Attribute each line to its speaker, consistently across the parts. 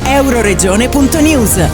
Speaker 1: Euroregione.news.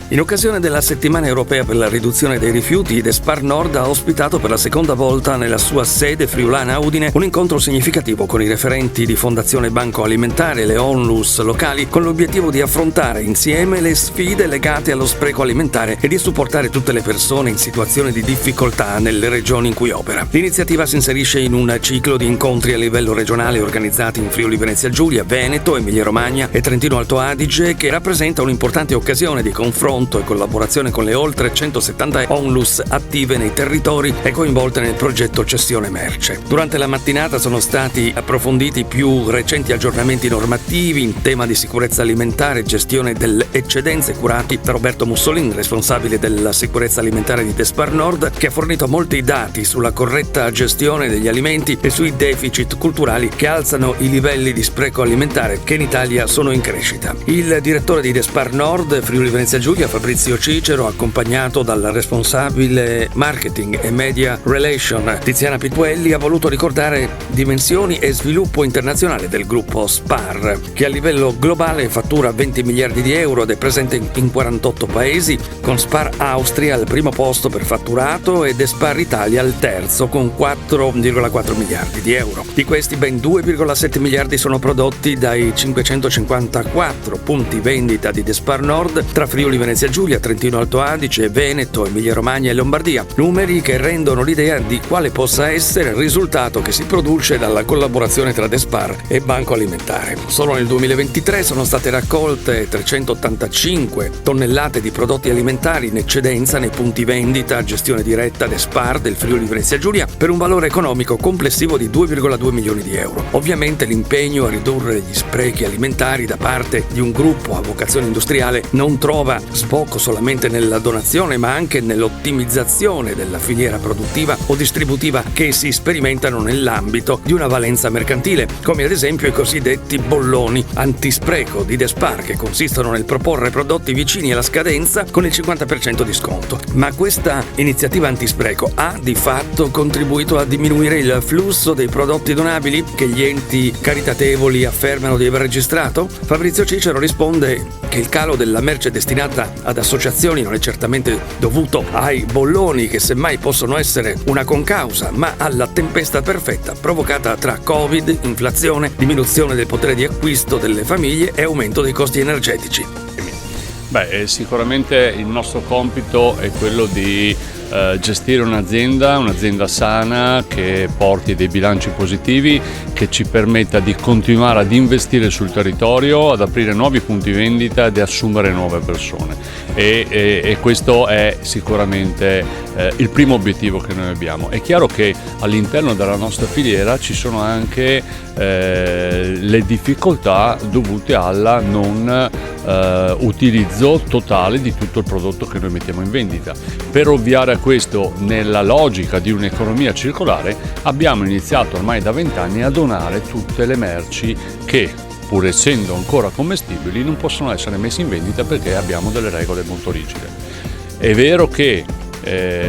Speaker 2: In occasione della settimana europea per la riduzione dei rifiuti, Despar Nord ha ospitato per la seconda volta nella sua sede friulana a Udine un incontro significativo con i referenti di Fondazione Banco Alimentare e le onlus locali, con l'obiettivo di affrontare insieme le sfide legate allo spreco alimentare e di supportare tutte le persone in situazioni di difficoltà nelle regioni in cui opera. L'iniziativa si inserisce in un ciclo di incontri a livello regionale organizzati in Friuli Venezia Giulia, Veneto, Emilia Romagna e Trentino Alto Adige, che rappresenta un'importante occasione di confronto e collaborazione con le oltre 170 onlus attive nei territori e coinvolte nel progetto Cessione Merce. Durante la mattinata sono stati approfonditi più recenti aggiornamenti normativi in tema di sicurezza alimentare e gestione delle eccedenze, curati da Roberto Mussolini, responsabile della sicurezza alimentare di Despar Nord, che ha fornito molti dati sulla corretta gestione degli alimenti e sui deficit culturali che alzano i livelli di spreco alimentare che in Italia sono in crescita. Il direttore di Despar Nord, Friuli Venezia Giulia, Fabrizio Cicero, accompagnato dal responsabile marketing e media relation Tiziana Pituelli, ha voluto ricordare dimensioni e sviluppo internazionale del gruppo Spar, che a livello globale fattura 20 miliardi di euro ed è presente in 48 paesi, con Spar Austria al primo posto per fatturato e Despar Italia al terzo con 4,4 miliardi di euro. Di questi ben 2,7 miliardi sono prodotti dai 554 punti vendita di Despar Nord tra Friuli Venezia Giulia, Trentino Alto Adige, Veneto, Emilia Romagna e Lombardia. Numeri che rendono l'idea di quale possa essere il risultato che si produce dalla collaborazione tra Despar e Banco Alimentare. Solo nel 2023 sono state raccolte 385 tonnellate di prodotti alimentari in eccedenza nei punti vendita a gestione diretta Despar del Friuli Venezia Giulia, per un valore economico complessivo di 2,2 milioni di euro. Ovviamente l'impegno a ridurre gli sprechi alimentari da parte di un gruppo a vocazione industriale non trova sbocco solamente nella donazione, ma anche nell'ottimizzazione della filiera produttiva o distributiva che si sperimentano nell'ambito di una valenza mercantile, come ad esempio i cosiddetti bolloni antispreco di Despar, che consistono nel proporre prodotti vicini alla scadenza con il 50% di sconto. Ma questa iniziativa antispreco ha di fatto contribuito a diminuire il flusso dei prodotti donabili che gli enti caritatevoli affermano di aver registrato? Fabrizio Cicero risponde che il calo della merce destinata ad associazioni non è certamente dovuto ai bolloni, che semmai possono essere una concausa, ma alla tempesta perfetta provocata tra Covid, inflazione, diminuzione del potere di acquisto delle famiglie e aumento dei costi energetici.
Speaker 3: Sicuramente il nostro compito è quello di gestire un'azienda sana, che porti dei bilanci positivi, che ci permetta di continuare ad investire sul territorio, ad aprire nuovi punti vendita ed assumere nuove persone e questo è sicuramente il primo obiettivo che noi abbiamo. È chiaro che all'interno della nostra filiera ci sono anche le difficoltà dovute alla non utilizzo totale di tutto il prodotto che noi mettiamo in vendita. Per ovviare a questo, nella logica di un'economia circolare, abbiamo iniziato ormai da 20 anni a donare tutte le merci che, pur essendo ancora commestibili, non possono essere messe in vendita perché abbiamo delle regole molto rigide. È vero che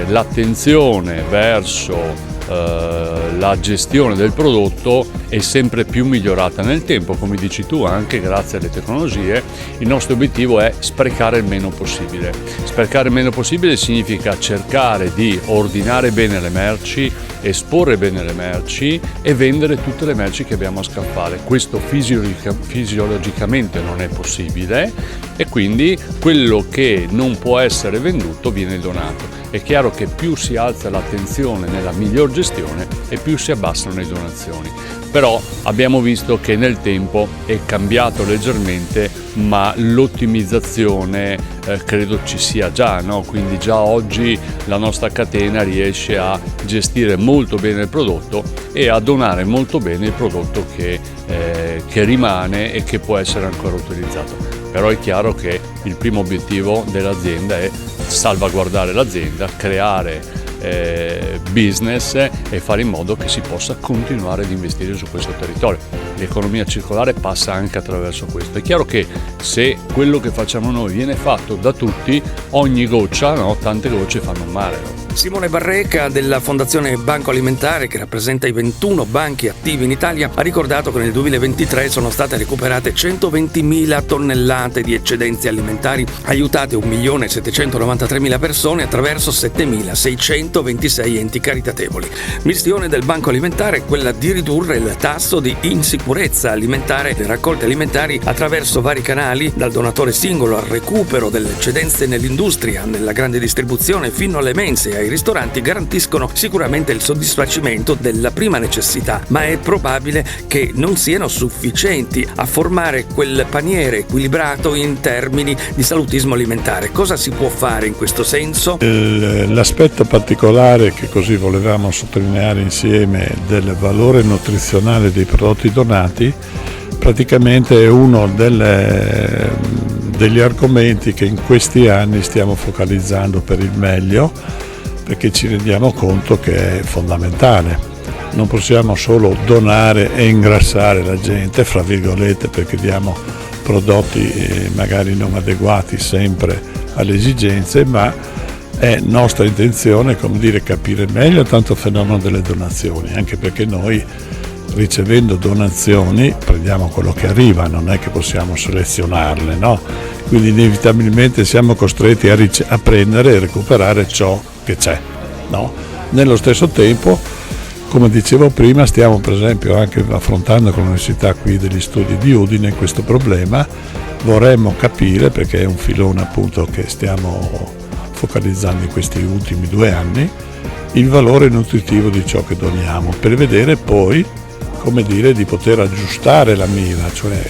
Speaker 3: l'attenzione verso la gestione del prodotto è sempre più migliorata nel tempo, come dici tu, anche grazie alle tecnologie. Il nostro obiettivo è sprecare il meno possibile. Sprecare il meno possibile significa cercare di ordinare bene le merci, esporre bene le merci e vendere tutte le merci che abbiamo a scaffale. Questo fisiologicamente non è possibile e quindi quello che non può essere venduto viene donato. È chiaro che più si alza l'attenzione nella miglior gestione e più si abbassano le donazioni. Però abbiamo visto che nel tempo è cambiato leggermente, ma l'ottimizzazione credo ci sia già, no? Quindi già oggi la nostra catena riesce a gestire molto bene il prodotto e a donare molto bene il prodotto che rimane e che può essere ancora utilizzato. Però è chiaro che il primo obiettivo dell'azienda è salvaguardare l'azienda, creare business e fare in modo che si possa continuare ad investire su questo territorio. L'economia circolare passa anche attraverso questo. È chiaro che se quello che facciamo noi viene fatto da tutti, ogni goccia, no, tante gocce fanno un mare.
Speaker 2: Simone Barreca della Fondazione Banco Alimentare, che rappresenta i 21 banchi attivi in Italia, ha ricordato che nel 2023 sono state recuperate 120.000 tonnellate di eccedenze alimentari, aiutate 1.793.000 persone attraverso 7.626 enti caritatevoli. Missione del Banco Alimentare è quella di ridurre il tasso di insicurezza alimentare delle raccolte alimentari attraverso vari canali, dal donatore singolo al recupero delle eccedenze nell'industria, nella grande distribuzione fino alle mense e ai ristoranti. Garantiscono sicuramente il soddisfacimento della prima necessità, ma è probabile che non siano sufficienti a formare quel paniere equilibrato in termini di salutismo alimentare. Cosa si può fare in questo senso?
Speaker 1: L'aspetto particolare che così volevamo sottolineare insieme del valore nutrizionale dei prodotti donati praticamente è uno degli argomenti che in questi anni stiamo focalizzando per il meglio, perché ci rendiamo conto che è fondamentale. Non possiamo solo donare e ingrassare la gente, fra virgolette, perché diamo prodotti magari non adeguati sempre alle esigenze, ma è nostra intenzione, come dire, capire meglio tanto il fenomeno delle donazioni, anche perché noi, ricevendo donazioni, prendiamo quello che arriva, non è che possiamo selezionarle, no? Quindi inevitabilmente siamo costretti a prendere e recuperare ciò che c'è, no? Nello stesso tempo, come dicevo prima, stiamo per esempio anche affrontando con l'Università qui degli studi di Udine questo problema. Vorremmo capire, perché è un filone appunto che stiamo focalizzando in questi ultimi 2 anni, il valore nutritivo di ciò che doniamo, per vedere poi, come dire, di poter aggiustare la mira, cioè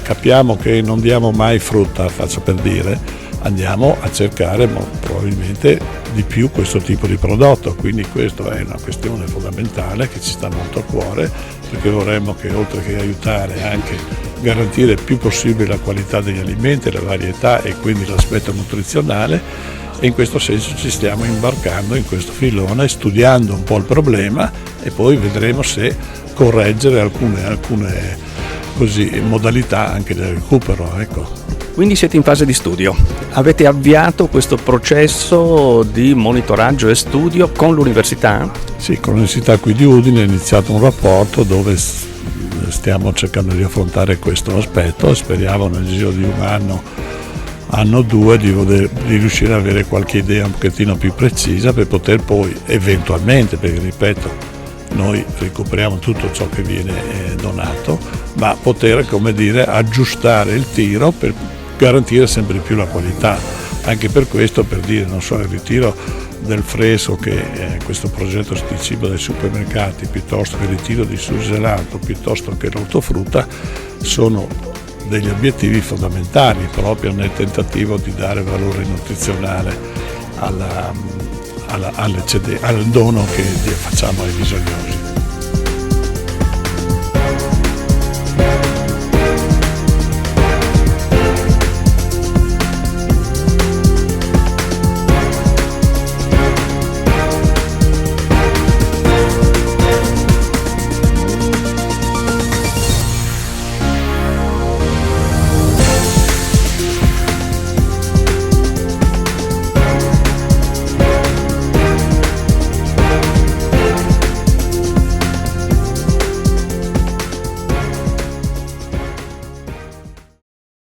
Speaker 1: capiamo che non diamo mai frutta, faccio per dire, andiamo a cercare probabilmente di più questo tipo di prodotto, quindi questa è una questione fondamentale che ci sta molto a cuore, perché vorremmo che oltre che aiutare anche garantire il più possibile la qualità degli alimenti, la varietà e quindi l'aspetto nutrizionale, e in questo senso ci stiamo imbarcando in questo filone, studiando un po' il problema e poi vedremo se correggere alcune così, modalità anche del recupero, ecco.
Speaker 4: Quindi siete in fase di studio. Avete avviato questo processo di monitoraggio e studio con l'università?
Speaker 1: Sì, con l'Università qui di Udine è iniziato un rapporto dove stiamo cercando di affrontare questo aspetto e speriamo nel giro di un anno 2 di riuscire ad avere qualche idea un pochettino più precisa per poter poi eventualmente, perché ripeto, noi recuperiamo tutto ciò che viene donato, ma poter, come dire, aggiustare il tiro per garantire sempre più la qualità. Anche per questo, per dire, non so, il ritiro del fresco, che è questo progetto di cibo dai supermercati, piuttosto che il ritiro di surgelato, piuttosto che l'ortofrutta, sono degli obiettivi fondamentali proprio nel tentativo di dare valore nutrizionale al dono che facciamo ai bisognosi.